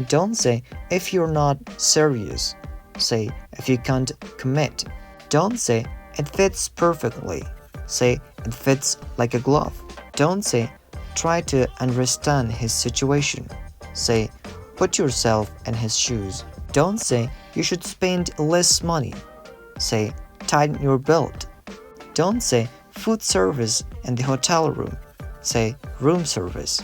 Don't say if you're not serious. Say if you can't commit. Don't say it fits perfectly. Say it fits like a glove. Don't say try to understand his situation. Say put yourself in his shoes. Don't say you should spend less money. Say tighten your belt. Don't say food service in the hotel room. Say room service.